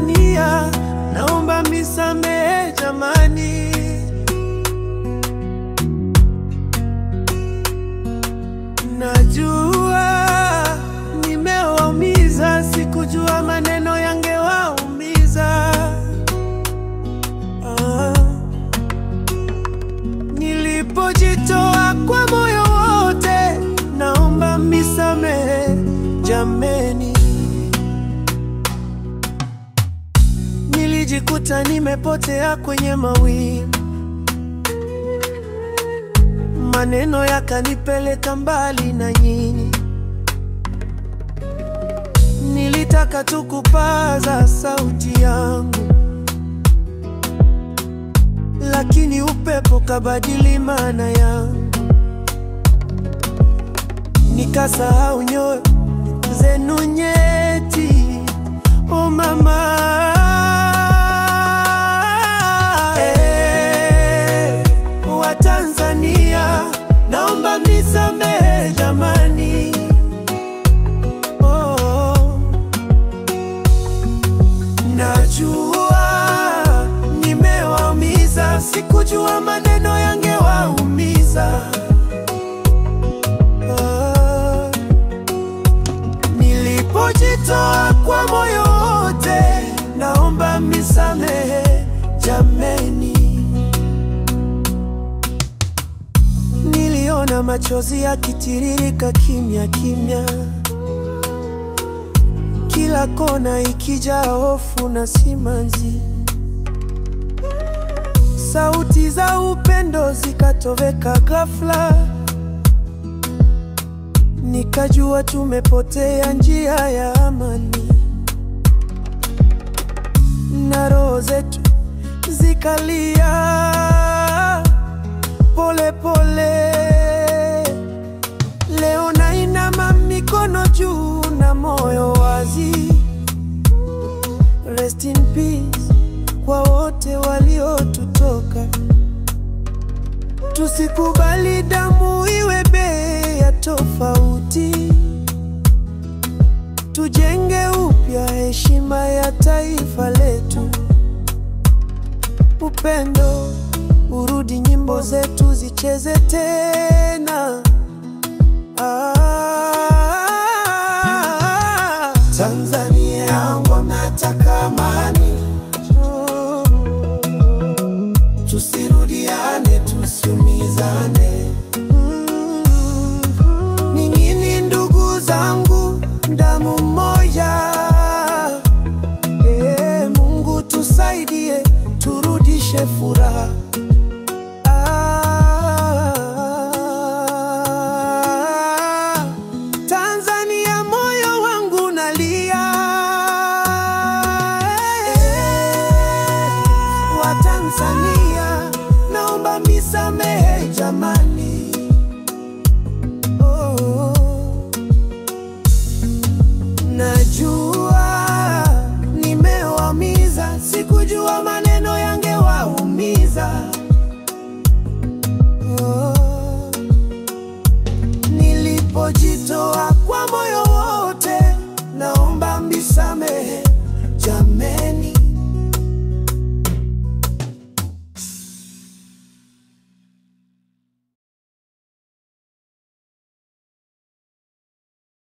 Tanzania, naomba mnisamehe jamani. Najua nimewaumiza, sikujua maneno yangewaumiza. Nilipojitoa kwa moyo wote, naomba mnisamehe jameni. Nilijikuta nimepotea kwenye mawimbi, maneno yakanipeleka mbali na nyinyi. Nilitaka tu kupaza sauti yangu, lakini upepo kabadili maana yangu. Nikasahau nyoyo zenu nyeti, oh mama. Wa Tanzania, naomba mnisamehe jamani. Najua nimewaumiza, sikujua maneno yangewaumiza. Nilipojitoa kwa moyo wote, naomba mnisamehe jameni. Niliona machozi yakitiririka kimya kimya, kila kona ikijaa hofu na simanzi. Sauti za upendo zikatoweka ghafla, nikajua tumepotea njia ya amani, na roho zetu zikalia pole pole. Leo nainama mikono juu na moyo wazi. Rest in peace kwa wote waliotutoka. Tusikubali damu iwe bei ya tofauti. Tujenge upya heshima ya taifa letu. Upendo urudi, nyimbo zetu zicheze tena. Tanzania yangu nataka amani. Tusirudiane, tusiumizane. Ninyi ndugu zangu, damu moja. Mungu tusaidie, turudishe furaha. Tanzania, moyo wangu nalia. Wa Tanzania, naomba mnisamehe jamani. Najua nimewaumiza, sikujua maneno yangewaumiza.